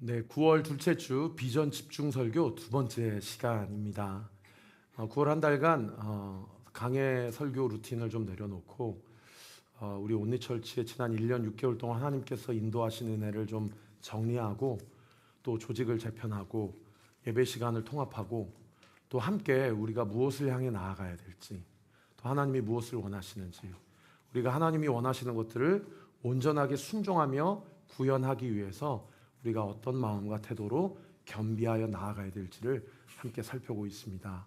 네, 9월 둘째 주 비전 집중 설교 두 번째 시간입니다. 9월 한 달간 강해 설교 루틴을 좀 내려놓고 우리 온리처치의 지난 1년 6개월 동안 하나님께서 인도하신 은혜를 좀 정리하고 또 조직을 재편하고 예배 시간을 통합하고 또 함께 우리가 무엇을 향해 나아가야 될지 또 하나님이 무엇을 원하시는지 우리가 하나님이 원하시는 것들을 온전하게 순종하며 구현하기 위해서 우리가 어떤 마음과 태도로 겸비하여 나아가야 될지를 함께 살펴보고 있습니다.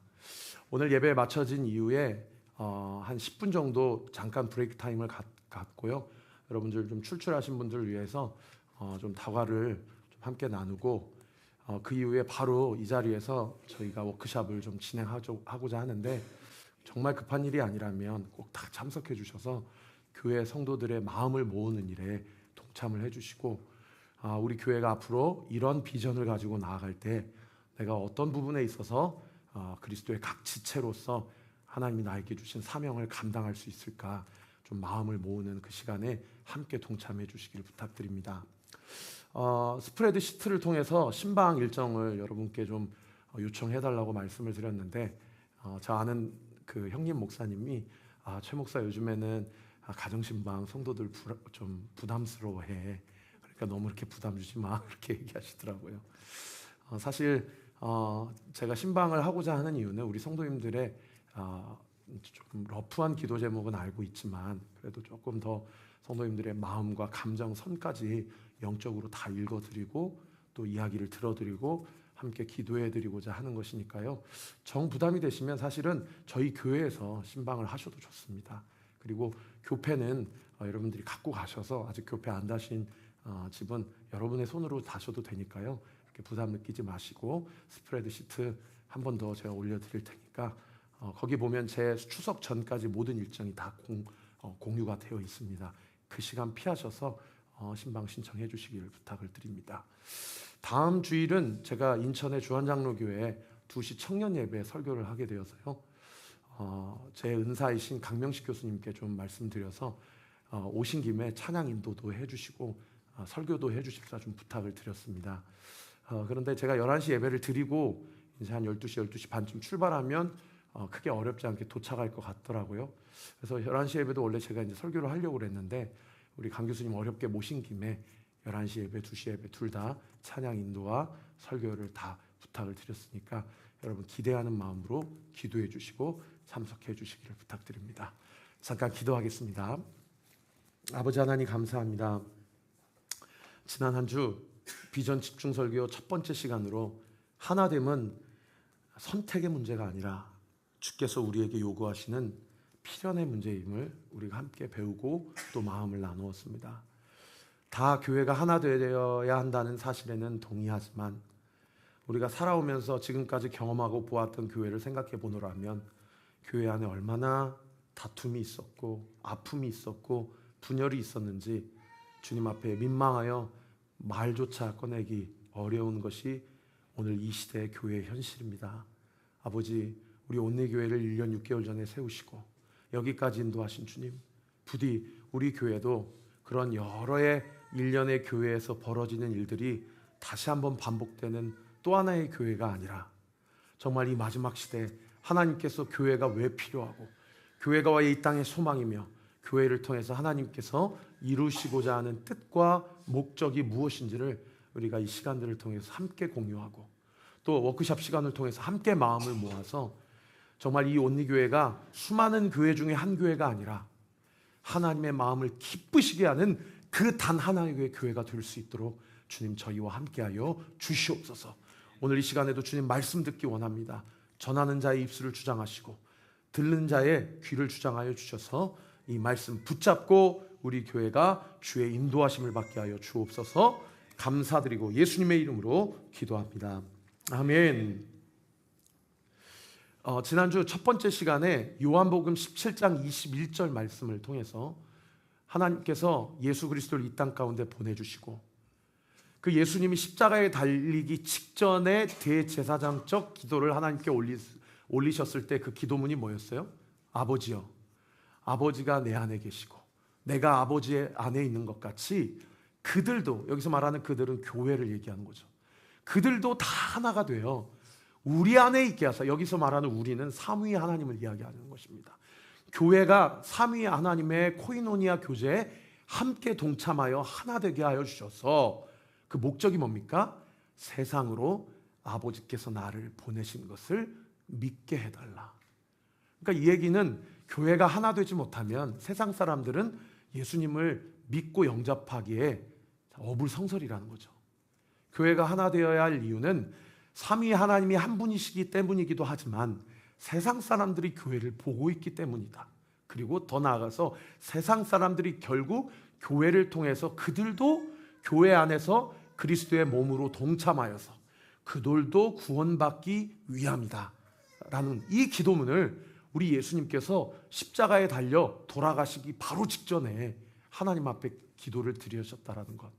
오늘 예배에 맞춰진 이후에 한 10분 정도 잠깐 브레이크 타임을 갖고요. 여러분들 좀 출출하신 분들을 위해서 좀 다과를 좀 함께 나누고 그 이후에 바로 이 자리에서 저희가 워크숍을 좀 진행하고자 하는데 정말 급한 일이 아니라면 꼭 다 참석해 주셔서 교회 성도들의 마음을 모으는 일에 동참을 해주시고 우리 교회가 앞으로 이런 비전을 가지고 나아갈 때 내가 어떤 부분에 있어서 그리스도의 각 지체로서 하나님이 나에게 주신 사명을 감당할 수 있을까 좀 마음을 모으는 그 시간에 함께 동참해 주시길 부탁드립니다. 스프레드 시트를 통해서 신방 일정을 여러분께 좀 요청해 달라고 말씀을 드렸는데 저 아는 그 형님 목사님이 최 목사 요즘에는 가정신방 성도들 좀 부담스러워해. 그러니까 너무 이렇게 부담 주지 마 이렇게 얘기하시더라고요. 사실 제가 신방을 하고자 하는 이유는 우리 성도님들의 조금 러프한 기도 제목은 알고 있지만 그래도 조금 더 성도님들의 마음과 감정 선까지 영적으로 다 읽어드리고 또 이야기를 들어드리고 함께 기도해드리고자 하는 것이니까요. 정 부담이 되시면 사실은 저희 교회에서 신방을 하셔도 좋습니다. 그리고 교패는 여러분들이 갖고 가셔서 아직 교패 안 다신 집은 여러분의 손으로 다셔도 되니까요. 이렇게 부담 느끼지 마시고 스프레드 시트 한 번 더 제가 올려드릴 테니까 거기 보면 제 추석 전까지 모든 일정이 다 공유가 되어 있습니다. 그 시간 피하셔서 신방 신청해 주시기를 부탁을 드립니다. 다음 주일은 제가 인천의 주한장로교회에 2시 청년 예배 설교를 하게 되어서요. 제 은사이신 강명식 교수님께 좀 말씀드려서 오신 김에 찬양 인도도 해주시고 설교도 해주실까 좀 부탁을 드렸습니다. 그런데 제가 11시 예배를 드리고 이제 한 12시, 12시 반쯤 출발하면 크게 어렵지 않게 도착할 것 같더라고요. 그래서 11시 예배도 원래 제가 이제 설교를 하려고 그랬는데 우리 강 교수님 어렵게 모신 김에 11시 예배, 2시 예배 둘 다 찬양 인도와 설교를 다 부탁을 드렸으니까 여러분 기대하는 마음으로 기도해 주시고 참석해 주시기를 부탁드립니다. 잠깐 기도하겠습니다. 아버지 하나님 감사합니다. 지난 한 주 비전 집중 설교 첫 번째 시간으로 하나됨은 선택의 문제가 아니라 주께서 우리에게 요구하시는 필연의 문제임을 우리가 함께 배우고 또 마음을 나누었습니다. 다 교회가 하나 되어야 한다는 사실에는 동의하지만 우리가 살아오면서 지금까지 경험하고 보았던 교회를 생각해 보노라면 교회 안에 얼마나 다툼이 있었고 아픔이 있었고 분열이 있었는지 주님 앞에 민망하여 말조차 꺼내기 어려운 것이 오늘 이 시대의 교회의 현실입니다. 아버지, 우리 온리교회를 1년 6개월 전에 세우시고 여기까지 인도하신 주님, 부디 우리 교회도 그런 여러의 일련의 교회에서 벌어지는 일들이 다시 한번 반복되는 또 하나의 교회가 아니라 정말 이 마지막 시대에 하나님께서 교회가 왜 필요하고 교회가 왜 이 땅의 소망이며 교회를 통해서 하나님께서 이루시고자 하는 뜻과 목적이 무엇인지를 우리가 이 시간들을 통해서 함께 공유하고 또 워크숍 시간을 통해서 함께 마음을 모아서 정말 이 온리교회가 수많은 교회 중에 한 교회가 아니라 하나님의 마음을 기쁘시게 하는 그 단 하나의 교회가 될 수 있도록 주님 저희와 함께하여 주시옵소서. 오늘 이 시간에도 주님 말씀 듣기 원합니다. 전하는 자의 입술을 주장하시고 듣는 자의 귀를 주장하여 주셔서 이 말씀 붙잡고 우리 교회가 주의 인도하심을 받게 하여 주옵소서. 감사드리고 예수님의 이름으로 기도합니다. 아멘. 지난주 첫 번째 시간에 요한복음 17장 21절 말씀을 통해서 하나님께서 예수 그리스도를 이 땅 가운데 보내주시고 그 예수님이 십자가에 달리기 직전에 대제사장적 기도를 하나님께 올리셨을 때 그 기도문이 뭐였어요? 아버지여, 아버지가 내 안에 계시고 내가 아버지의 안에 있는 것 같이 그들도, 여기서 말하는 그들은 교회를 얘기하는 거죠. 그들도 다 하나가 되어 우리 안에 있게 하사. 여기서 말하는 우리는 삼위의 하나님을 이야기하는 것입니다. 교회가 삼위의 하나님의 코이노니아 교제에 함께 동참하여 하나 되게 하여 주셔서 그 목적이 뭡니까? 세상으로 아버지께서 나를 보내신 것을 믿게 해달라. 그러니까 이 얘기는 교회가 하나 되지 못하면 세상 사람들은 예수님을 믿고 영접하기에 어불성설이라는 거죠. 교회가 하나 되어야 할 이유는 삼위 하나님이 한 분이시기 때문이기도 하지만 세상 사람들이 교회를 보고 있기 때문이다. 그리고 더 나아가서 세상 사람들이 결국 교회를 통해서 그들도 교회 안에서 그리스도의 몸으로 동참하여서 그들도 구원받기 위함이다 라는 이 기도문을 우리 예수님께서 십자가에 달려 돌아가시기 바로 직전에 하나님 앞에 기도를 드리셨다라는 것.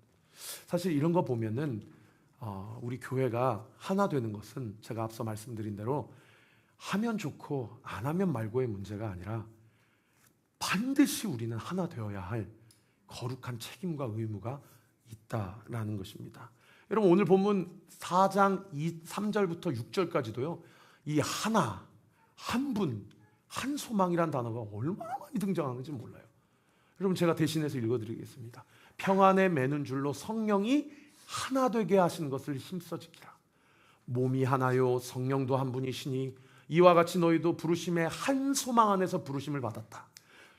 사실 이런 거 보면은 우리 교회가 하나 되는 것은 제가 앞서 말씀드린 대로 하면 좋고 안 하면 말고의 문제가 아니라 반드시 우리는 하나 되어야 할 거룩한 책임과 의무가 있다라는 것입니다. 여러분 오늘 본문 4장 3절부터 6절까지도요. 이 하나, 한 분, 한 소망이란 단어가 얼마나 많이 등장하는지 몰라요. 여러분 제가 대신해서 읽어드리겠습니다. 평안에 매는 줄로 성령이 하나 되게 하시는 것을 힘써 지키라. 몸이 하나요 성령도 한 분이시니 이와 같이 너희도 부르심의 한 소망 안에서 부르심을 받았다.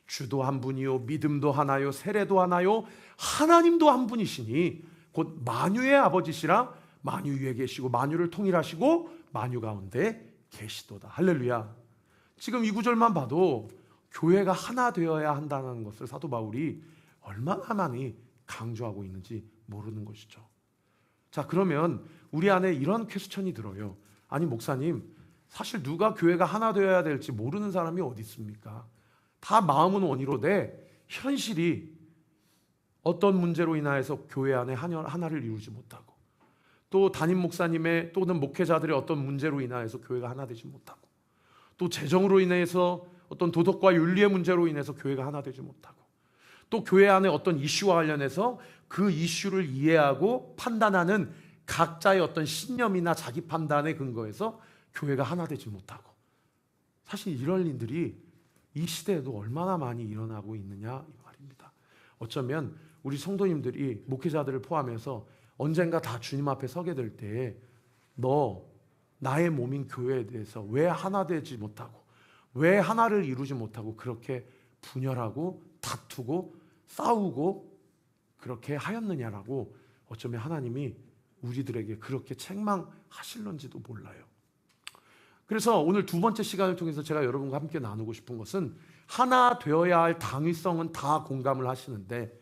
주도 한 분이요 믿음도 하나요 세례도 하나요 하나님도 한 분이시니 곧 만유의 아버지시라. 만유 위에 계시고 만유를 통일하시고 만유 가운데 계시도다. 할렐루야. 지금 이 구절만 봐도 교회가 하나 되어야 한다는 것을 사도 바울이 얼마나 많이 강조하고 있는지 모르는 것이죠. 자, 그러면 우리 안에 이런 퀘스천이 들어요. 아니 목사님, 사실 누가 교회가 하나 되어야 될지 모르는 사람이 어디 있습니까? 다 마음은 원이로되 현실이 어떤 문제로 인하여서 교회 안에 하나를 이루지 못하고 또 담임 목사님의 또는 목회자들의 어떤 문제로 인하여서 교회가 하나 되지 못하고 또 재정으로 인해서 어떤 도덕과 윤리의 문제로 인해서 교회가 하나 되지 못하고 또 교회 안에 어떤 이슈와 관련해서 그 이슈를 이해하고 판단하는 각자의 어떤 신념이나 자기 판단에 근거해서 교회가 하나 되지 못하고 사실 이런 일들이 이 시대에도 얼마나 많이 일어나고 있느냐 이 말입니다. 어쩌면 우리 성도님들이 목회자들을 포함해서 언젠가 다 주님 앞에 서게 될 때에 너 나의 몸인 교회에 대해서 왜 하나 되지 못하고 왜 하나를 이루지 못하고 그렇게 분열하고 다투고 싸우고 그렇게 하였느냐라고 어쩌면 하나님이 우리들에게 그렇게 책망하실런지도 몰라요. 그래서 오늘 두 번째 시간을 통해서 제가 여러분과 함께 나누고 싶은 것은 하나 되어야 할 당위성은 다 공감을 하시는데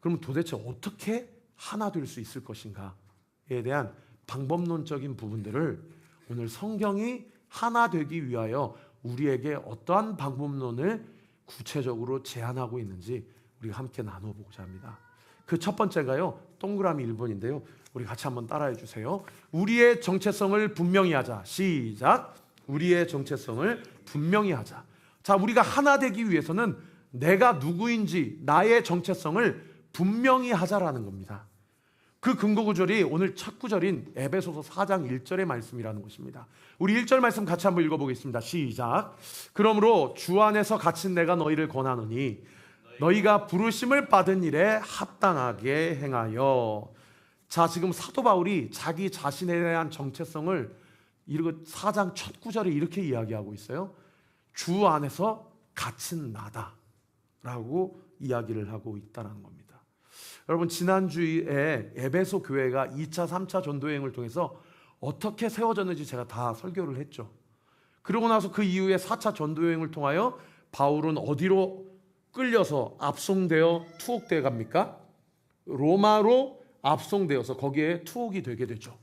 그럼 도대체 어떻게 하나 될 수 있을 것인가에 대한 방법론적인 부분들을 오늘 성경이 하나 되기 위하여 우리에게 어떠한 방법론을 구체적으로 제안하고 있는지 우리가 함께 나눠보고자 합니다. 그 첫 번째가요, 동그라미 1번인데요. 우리 같이 한번 따라해 주세요. 우리의 정체성을 분명히 하자. 시작. 우리의 정체성을 분명히 하자. 자, 우리가 하나 되기 위해서는 내가 누구인지 나의 정체성을 분명히 하자라는 겁니다. 그 근거 구절이 오늘 첫 구절인 에베소서 4장 1절의 말씀이라는 것입니다. 우리 1절 말씀 같이 한번 읽어보겠습니다. 시작. 그러므로 주 안에서 갇힌 내가 너희를 권하노니 너희가 부르심을 받은 일에 합당하게 행하여. 자, 지금 사도 바울이 자기 자신에 대한 정체성을 4장 첫 구절에 이렇게 이야기하고 있어요. 주 안에서 갇힌 나다 라고 이야기를 하고 있다는 겁니다. 여러분 지난주에 에베소 교회가 2차 3차 전도여행을 통해서 어떻게 세워졌는지 제가 다 설교를 했죠. 그러고 나서 그 이후에 4차 전도여행을 통하여 바울은 어디로 끌려서 압송되어 투옥되어 갑니까? 로마로 압송되어서 거기에 투옥이 되게 되죠.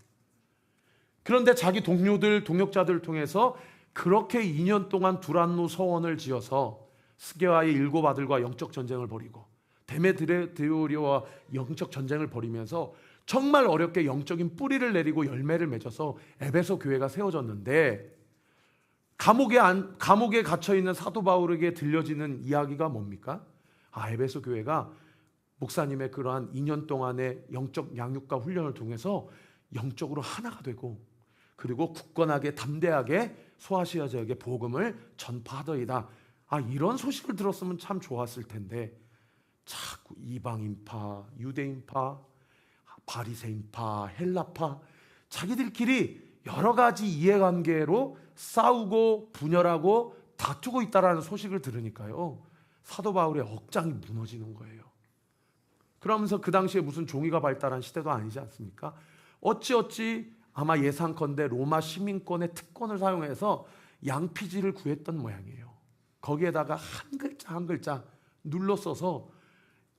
그런데 자기 동료들, 동역자들을 통해서 그렇게 2년 동안 두란노 서원을 지어서 스게와의 7 아들과 영적 전쟁을 벌이고 데메드레오리와 영적 전쟁을 벌이면서 정말 어렵게 영적인 뿌리를 내리고 열매를 맺어서 에베소 교회가 세워졌는데 감옥에 갇혀있는 사도 바울에게 들려지는 이야기가 뭡니까? 에베소 교회가 목사님의 그러한 2년 동안의 영적 양육과 훈련을 통해서 영적으로 하나가 되고 그리고 굳건하게 담대하게 소아시아 지역에 복음을 전파하더이다. 이런 소식을 들었으면 참 좋았을 텐데 자꾸 이방인파, 유대인파, 바리새인파, 헬라파 자기들끼리 여러 가지 이해관계로 싸우고 분열하고 다투고 있다라는 소식을 들으니까요, 사도 바울의 억장이 무너지는 거예요. 그러면서 그 당시에 무슨 종이가 발달한 시대도 아니지 않습니까? 어찌 아마 예상컨대 로마 시민권의 특권을 사용해서 양피지를 구했던 모양이에요. 거기에다가 한 글자 한 글자 눌러 써서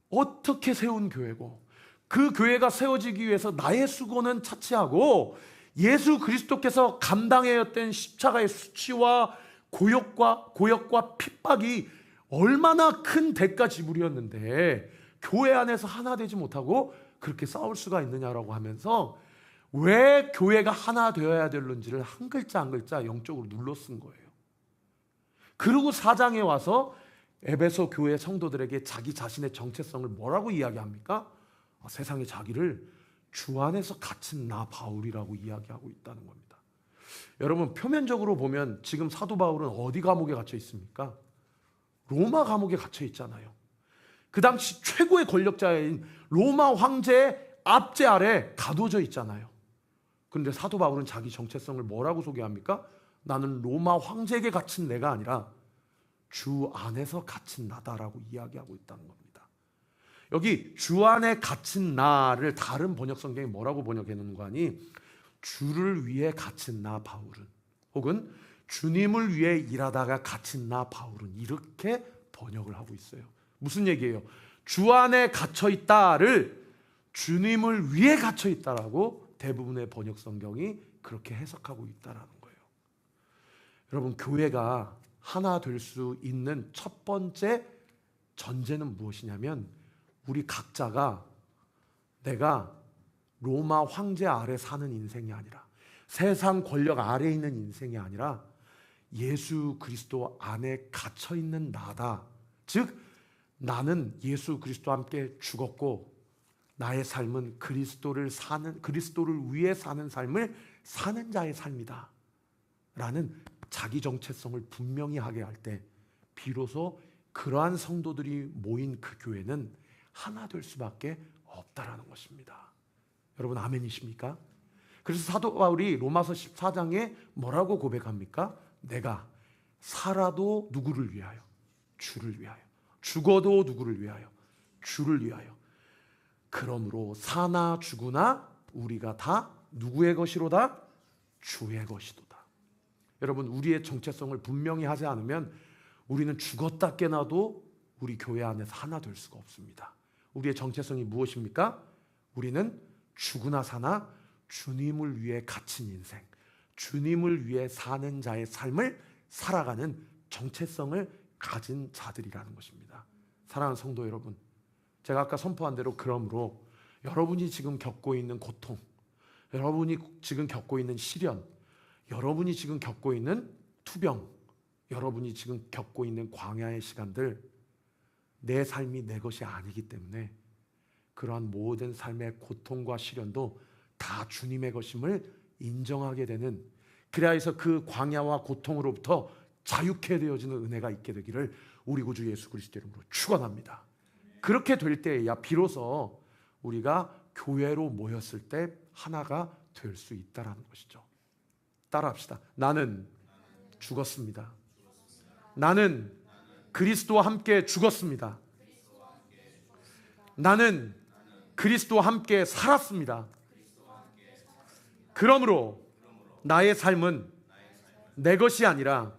어떻게 세운 교회고 그 교회가 세워지기 위해서 나의 수고는 차치하고 예수 그리스도께서 감당해야 했던 십자가의 수치와 고역과 핍박이 얼마나 큰 대가 지불이었는데 교회 안에서 하나 되지 못하고 그렇게 싸울 수가 있느냐라고 하면서 왜 교회가 하나 되어야 되는지를 한 글자 한 글자 영적으로 눌러 쓴 거예요. 그리고 4장에 와서 에베소 교회 성도들에게 자기 자신의 정체성을 뭐라고 이야기합니까? 세상에 자기를 주 안에서 갇힌 나 바울이라고 이야기하고 있다는 겁니다. 여러분, 표면적으로 보면 지금 사도 바울은 어디 감옥에 갇혀 있습니까? 로마 감옥에 갇혀 있잖아요. 그 당시 최고의 권력자인 로마 황제의 압제 아래 가둬져 있잖아요. 그런데 사도 바울은 자기 정체성을 뭐라고 소개합니까? 나는 로마 황제에게 갇힌 내가 아니라 주 안에서 갇힌 나다라고 이야기하고 있다는 겁니다. 여기 주 안에 갇힌 나를 다른 번역 성경이 뭐라고 번역해 놓은 거 아니? 주를 위해 갇힌 나 바울은, 혹은 주님을 위해 일하다가 갇힌 나 바울은, 이렇게 번역을 하고 있어요. 무슨 얘기예요? 주 안에 갇혀 있다를 주님을 위해 갇혀 있다라고 대부분의 번역 성경이 그렇게 해석하고 있다라는 거예요. 여러분, 교회가 하나 될 수 있는 첫 번째 전제는 무엇이냐면, 우리 각자가 내가 로마 황제 아래 사는 인생이 아니라, 세상 권력 아래 있는 인생이 아니라 예수 그리스도 안에 갇혀 있는 나다. 즉 나는 예수 그리스도와 함께 죽었고 나의 삶은 그리스도를 위해 사는 삶을 사는 자의 삶이다 라는 자기 정체성을 분명히 하게 할 때 비로소 그러한 성도들이 모인 그 교회는 하나 될 수밖에 없다라는 것입니다. 여러분, 아멘이십니까? 그래서 사도 바울이 로마서 14장에 뭐라고 고백합니까? 내가 살아도 누구를 위하여? 주를 위하여. 죽어도 누구를 위하여? 주를 위하여. 그러므로 사나 죽으나 우리가 다 누구의 것이로다? 주의 것이로다. 여러분, 우리의 정체성을 분명히 하지 않으면 우리는 죽었다 깨나도 우리 교회 안에서 하나 될 수가 없습니다. 우리의 정체성이 무엇입니까? 우리는 죽으나 사나 주님을 위해 갇힌 인생, 주님을 위해 사는 자의 삶을 살아가는 정체성을 가진 자들이라는 것입니다. 사랑하는 성도 여러분, 제가 아까 선포한 대로 그러므로 여러분이 지금 겪고 있는 고통, 여러분이 지금 겪고 있는 시련, 여러분이 지금 겪고 있는 투병, 여러분이 지금 겪고 있는 광야의 시간들, 내 삶이 내 것이 아니기 때문에 그러한 모든 삶의 고통과 시련도 다 주님의 것임을 인정하게 되는, 그래야 해서 그 광야와 고통으로부터 자유케 되어지는 은혜가 있게 되기를 우리 구주 예수 그리스도 이름으로 축원합니다. 그렇게 될 때야 비로소 우리가 교회로 모였을 때 하나가 될 수 있다라는 것이죠. 따라합시다. 나는 죽었습니다. 나는 그리스도와 함께 죽었습니다. 나는 그리스도와 함께 살았습니다. 그러므로 나의 삶은 내 것이 아니라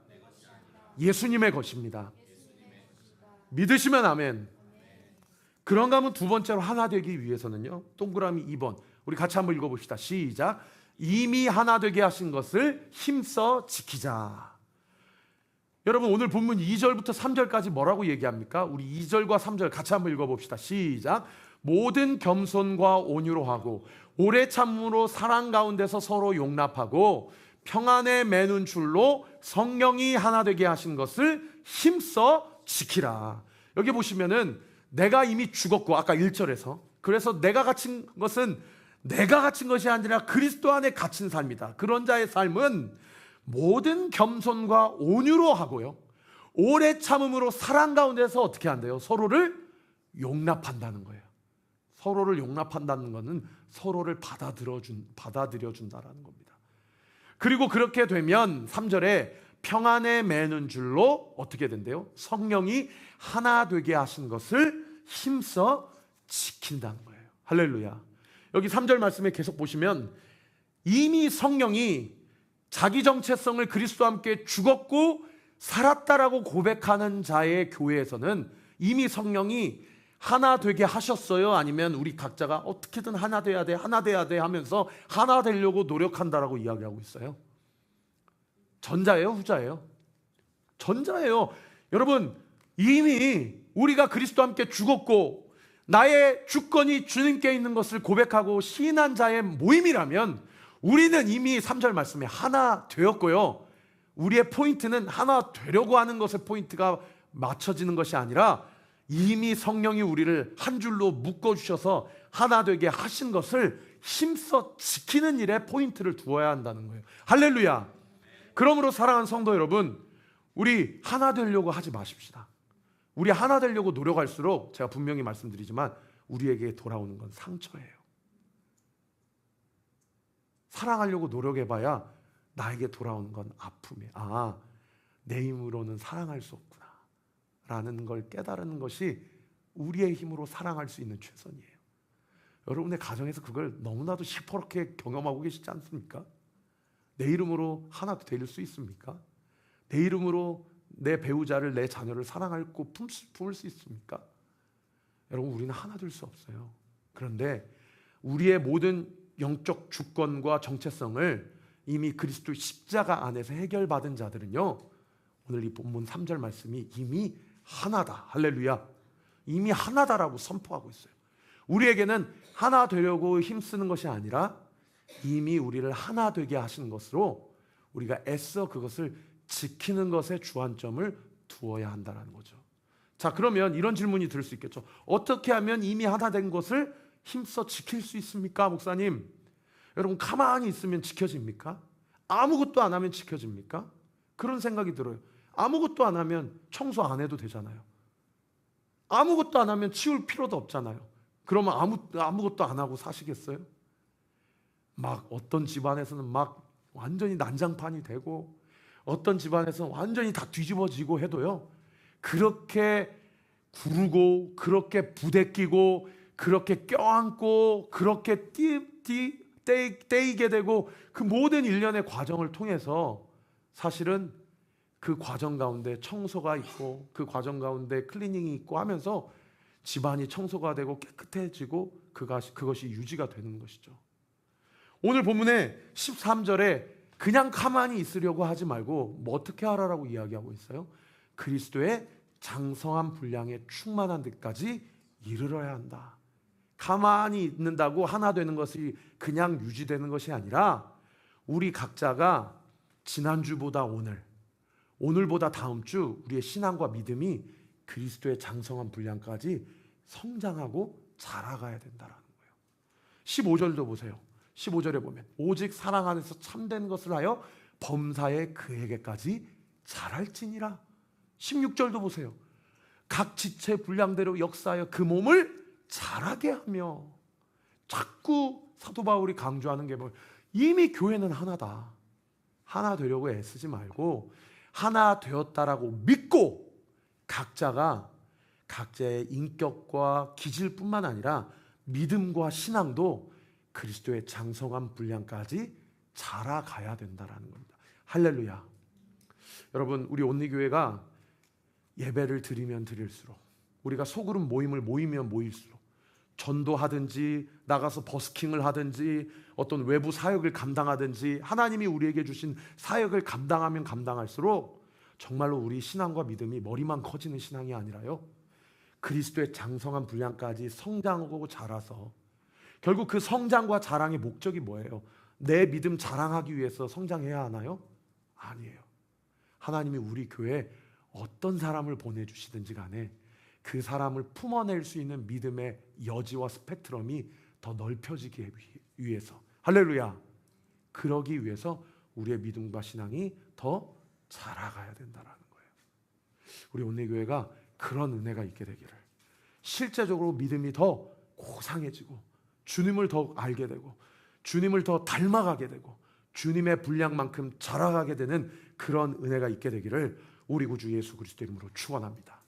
예수님의 것입니다. 믿으시면 아멘. 그런가 하면 두 번째로 하나 되기 위해서는요, 동그라미 2번 우리 같이 한번 읽어봅시다. 시작. 이미 하나 되게 하신 것을 힘써 지키자. 여러분, 오늘 본문 2절부터 3절까지 뭐라고 얘기합니까? 우리 2절과 3절 같이 한번 읽어봅시다. 시작. 모든 겸손과 온유로 하고 오래 참음으로 사랑 가운데서 서로 용납하고 평안에 매는 줄로 성령이 하나 되게 하신 것을 힘써 지키라. 여기 보시면은 내가 이미 죽었고, 아까 1절에서, 그래서 내가 갇힌 것은 내가 갇힌 것이 아니라 그리스도 안에 갇힌 삶이다. 그런 자의 삶은 모든 겸손과 온유로 하고요, 오래 참음으로 사랑 가운데서 어떻게 한대요? 서로를 용납한다는 거예요. 서로를 용납한다는 것은 서로를 받아들여 준다라는 겁니다. 그리고 그렇게 되면 3절에 평안에 매는 줄로 어떻게 된대요? 성령이 하나 되게 하신 것을 힘써 지킨다는 거예요. 할렐루야. 여기 3절 말씀에 계속 보시면 이미 성령이 자기 정체성을 그리스도와 함께 죽었고 살았다라고 고백하는 자의 교회에서는 이미 성령이 하나 되게 하셨어요? 아니면 우리 각자가 어떻게든 하나 돼야 돼, 하나 돼야 돼 하면서 하나 되려고 노력한다라고 이야기하고 있어요? 전자예요? 후자예요? 전자예요. 여러분, 이미 우리가 그리스도와 함께 죽었고 나의 주권이 주님께 있는 것을 고백하고 시인한 자의 모임이라면 우리는 이미 3절 말씀에 하나 되었고요, 우리의 포인트는 하나 되려고 하는 것에 포인트가 맞춰지는 것이 아니라 이미 성령이 우리를 한 줄로 묶어주셔서 하나 되게 하신 것을 힘써 지키는 일에 포인트를 두어야 한다는 거예요. 할렐루야. 그러므로 사랑하는 성도 여러분, 우리 하나 되려고 하지 마십시다. 우리 하나 되려고 노력할수록 제가 분명히 말씀드리지만 우리에게 돌아오는 건 상처예요. 사랑하려고 노력해봐야 나에게 돌아오는 건 아픔이에요. 아, 내 힘으로는 사랑할 수 없구나 라는 걸 깨달은 것이 우리의 힘으로 사랑할 수 있는 최선이에요. 여러분의 가정에서 그걸 너무나도 시퍼렇게 경험하고 계시지 않습니까? 내 이름으로 하나 될 수 있습니까? 내 이름으로 내 배우자를, 내 자녀를 사랑하고 품을 수 있습니까? 여러분, 우리는 하나 될 수 없어요. 그런데 우리의 모든 영적 주권과 정체성을 이미 그리스도 십자가 안에서 해결받은 자들은요, 오늘 이 본문 3절 말씀이 이미 하나다, 할렐루야, 이미 하나다라고 선포하고 있어요. 우리에게는 하나 되려고 힘쓰는 것이 아니라 이미 우리를 하나 되게 하신 것으로 우리가 애써 그것을 지키는 것에 주안점을 두어야 한다는 거죠. 자, 그러면 이런 질문이 들 수 있겠죠. 어떻게 하면 이미 하나 된 것을 힘써 지킬 수 있습니까, 목사님? 여러분, 가만히 있으면 지켜집니까? 아무것도 안 하면 지켜집니까? 그런 생각이 들어요. 아무것도 안 하면 청소 안 해도 되잖아요. 아무것도 안 하면 치울 필요도 없잖아요. 그러면 아무것도 안 하고 사시겠어요? 막 어떤 집안에서는 막 완전히 난장판이 되고 어떤 집안에서는 완전히 다 뒤집어지고 해도요, 그렇게 구르고 그렇게 부대끼고 그렇게 껴안고 그렇게 떼이게 되고 그 모든 일련의 과정을 통해서 사실은 그 과정 가운데 청소가 있고 그 과정 가운데 클리닝이 있고 하면서 집안이 청소가 되고 깨끗해지고 그것이 유지가 되는 것이죠. 오늘 본문의 13절에 그냥 가만히 있으려고 하지 말고 뭐 어떻게 하라라고 이야기하고 있어요? 그리스도의 장성한 분량에 충만한 데까지 이르러야 한다. 가만히 있는다고 하나 되는 것이 그냥 유지되는 것이 아니라 우리 각자가 지난주보다 오늘보다 다음 주 우리의 신앙과 믿음이 그리스도의 장성한 분량까지 성장하고 자라가야 된다는 거예요. 15절도 보세요. 15절에 보면 오직 사랑 안에서 참된 것을 하여 범사에 그에게까지 자랄지니라. 16절도 보세요. 각 지체 분량대로 역사하여 그 몸을 자라게 하며. 자꾸 사도 바울이 강조하는 게 뭐예요? 이미 교회는 하나다. 하나 되려고 애쓰지 말고 하나 되었다라고 믿고 각자가 각자의 인격과 기질뿐만 아니라 믿음과 신앙도 그리스도의 장성한 분량까지 자라가야 된다라는 겁니다. 할렐루야. 여러분, 우리 온리교회가 예배를 드리면 드릴수록, 우리가 소그룹 모임을 모이면 모일수록, 전도하든지 나가서 버스킹을 하든지 어떤 외부 사역을 감당하든지 하나님이 우리에게 주신 사역을 감당하면 감당할수록 정말로 우리 신앙과 믿음이 머리만 커지는 신앙이 아니라요, 그리스도의 장성한 분량까지 성장하고 자라서, 결국 그 성장과 자랑의 목적이 뭐예요? 내 믿음 자랑하기 위해서 성장해야 하나요? 아니에요. 하나님이 우리 교회에 어떤 사람을 보내주시든지 간에 그 사람을 품어낼 수 있는 믿음의 여지와 스펙트럼이 더 넓혀지기 위해서, 할렐루야, 그러기 위해서 우리의 믿음과 신앙이 더 자라가야 된다라는 거예요. 우리 온리교회가 그런 은혜가 있게 되기를, 실제적으로 믿음이 더 고상해지고 주님을 더 알게 되고 주님을 더 닮아가게 되고 주님의 분량만큼 자라가게 되는 그런 은혜가 있게 되기를 우리 구주 예수 그리스도 이름으로 축원합니다.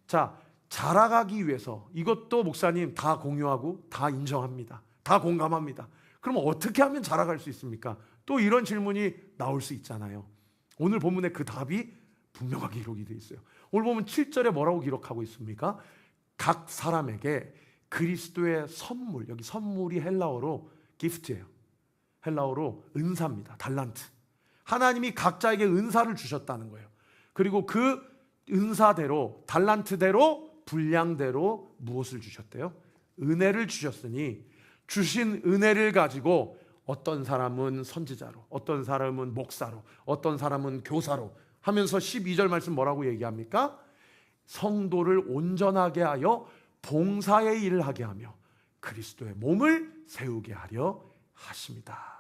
자, 자라가기 위해서, 이것도 목사님 다 공유하고 다 인정합니다. 다 공감합니다. 그럼 어떻게 하면 자라갈 수 있습니까? 또 이런 질문이 나올 수 있잖아요. 오늘 본문에 그 답이 분명하게 기록이 되어 있어요. 오늘 보면 7절에 뭐라고 기록하고 있습니까? 각 사람에게 그리스도의 선물, 여기 선물이 헬라어로 기프트예요. 헬라어로 은사입니다. 달란트. 하나님이 각자에게 은사를 주셨다는 거예요. 그리고 그 은사대로, 달란트대로, 분량대로 무엇을 주셨대요? 은혜를 주셨으니 주신 은혜를 가지고 어떤 사람은 선지자로, 어떤 사람은 목사로, 어떤 사람은 교사로 하면서 12절 말씀 뭐라고 얘기합니까? 성도를 온전하게 하여 봉사의 일을 하게 하며 그리스도의 몸을 세우게 하려 하십니다.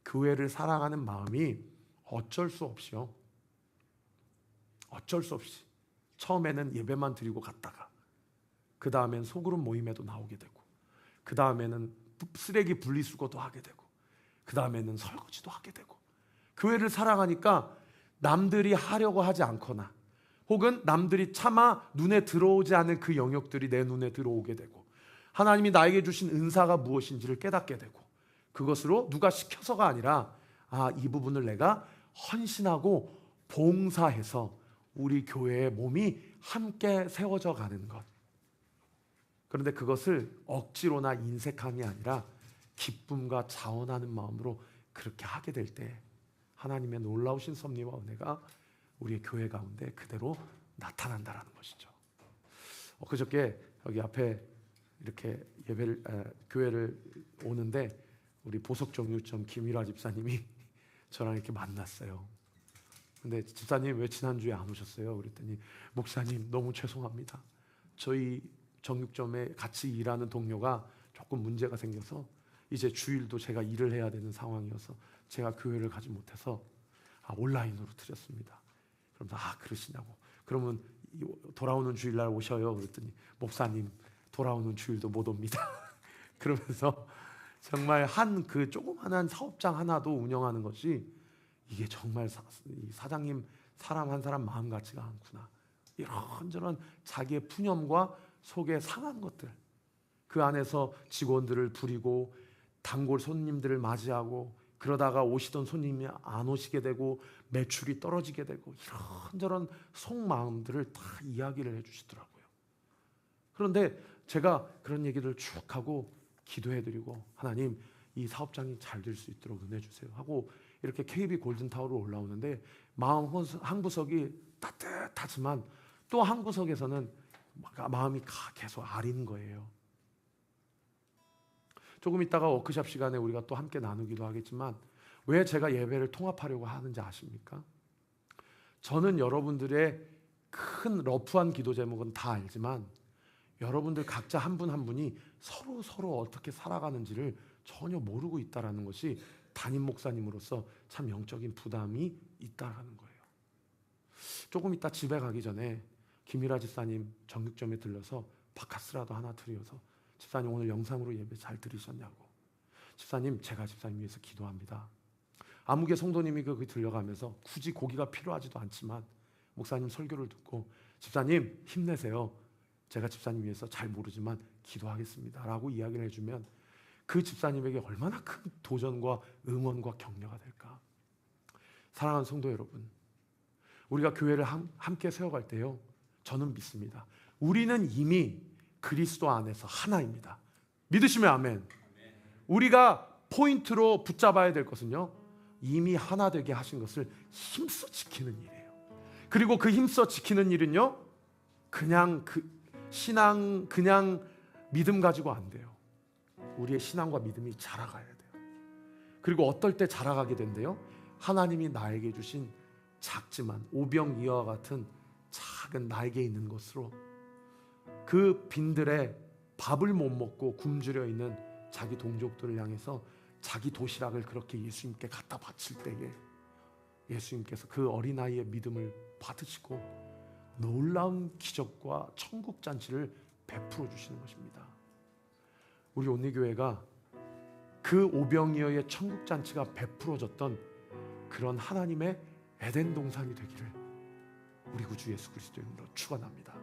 교회를 사랑하는 마음이 어쩔 수 없이요, 어쩔 수 없이 처음에는 예배만 드리고 갔다가 그 다음엔 소그룹 모임에도 나오게 되고 그 다음에는 쓰레기 분리수거도 하게 되고 그 다음에는 설거지도 하게 되고, 교회를 사랑하니까 남들이 하려고 하지 않거나 혹은 남들이 차마 눈에 들어오지 않은 그 영역들이 내 눈에 들어오게 되고, 하나님이 나에게 주신 은사가 무엇인지를 깨닫게 되고, 그것으로 누가 시켜서가 아니라 이 부분을 내가 헌신하고 봉사해서 우리 교회의 몸이 함께 세워져 가는 것. 그런데 그것을 억지로나 인색함이 아니라 기쁨과 자원하는 마음으로 그렇게 하게 될 때 하나님의 놀라우신 섭리와 은혜가 우리의 교회 가운데 그대로 나타난다라는 것이죠. 그저께 여기 앞에 이렇게 교회를 오는데 우리 보석정육점 김일화 집사님이 저랑 이렇게 만났어요. 근데 집사님 왜 지난주에 안 오셨어요? 그랬더니 목사님 너무 죄송합니다. 저희 정육점에 같이 일하는 동료가 조금 문제가 생겨서 이제 주일도 제가 일을 해야 되는 상황이어서 제가 교회를 가지 못해서 온라인으로 드렸습니다. 그럼 그러시냐고. 그러면 돌아오는 주일날 오셔요. 그랬더니 목사님 돌아오는 주일도 못 옵니다. 그러면서 정말 그 조그만한 사업장 하나도 운영하는 것이 이게 정말 사장님 사람 한 사람 마음 같지가 않구나. 이런저런 자기의 푸념과 속에 상한 것들, 그 안에서 직원들을 부리고 단골 손님들을 맞이하고 그러다가 오시던 손님이 안 오시게 되고 매출이 떨어지게 되고 이런저런 속마음들을 다 이야기를 해주시더라고요. 그런데 제가 그런 얘기를 쭉 하고 기도해드리고, 하나님 이 사업장이 잘 될 수 있도록 은혜 주세요 하고 이렇게 KB 골든타워로 올라오는데 마음 한 구석이 따뜻하지만 또 한 구석에서는 마음이 계속 아린 거예요. 조금 있다가 워크숍 시간에 우리가 또 함께 나누기도 하겠지만 왜 제가 예배를 통합하려고 하는지 아십니까? 저는 여러분들의 큰 러프한 기도 제목은 다 알지만 여러분들 각자 한 분 한 분이 서로 어떻게 살아가는지를 전혀 모르고 있다는 것이 담임 목사님으로서 참 영적인 부담이 있다는 거예요. 조금 이따 집에 가기 전에 김일아 집사님 정육점에 들러서 바카스라도 하나 드려서 집사님 오늘 영상으로 예배 잘 들으셨냐고. 집사님 제가 집사님 위해서 기도합니다. 아무개 성도님이 거기 들려가면서 굳이 고기가 필요하지도 않지만 목사님 설교를 듣고 집사님 힘내세요. 제가 집사님 위해서 잘 모르지만 기도하겠습니다 라고 이야기를 해주면 그 집사님에게 얼마나 큰 도전과 응원과 격려가 될까. 사랑하는 성도 여러분, 우리가 교회를 함께 세워갈 때요, 저는 믿습니다. 우리는 이미 그리스도 안에서 하나입니다. 믿으시면 아멘. 우리가 포인트로 붙잡아야 될 것은요, 이미 하나 되게 하신 것을 힘써 지키는 일이에요. 그리고 그 힘써 지키는 일은요, 그냥 신앙, 그냥 믿음 가지고 안 돼요. 우리의 신앙과 믿음이 자라가야 돼요. 그리고 어떨 때 자라가게 된대요? 하나님이 나에게 주신 작지만 오병이어와 같은 작은 나에게 있는 것으로 그 빈들에 밥을 못 먹고 굶주려 있는 자기 동족들을 향해서 자기 도시락을 그렇게 예수님께 갖다 바칠 때에 예수님께서 그 어린아이의 믿음을 받으시고 놀라운 기적과 천국 잔치를 베풀어 주시는 것입니다. 우리 온리교회가 그 오병이어의 천국 잔치가 베풀어졌던 그런 하나님의 에덴 동산이 되기를 우리 구주 예수 그리스도 이름으로 축원합니다.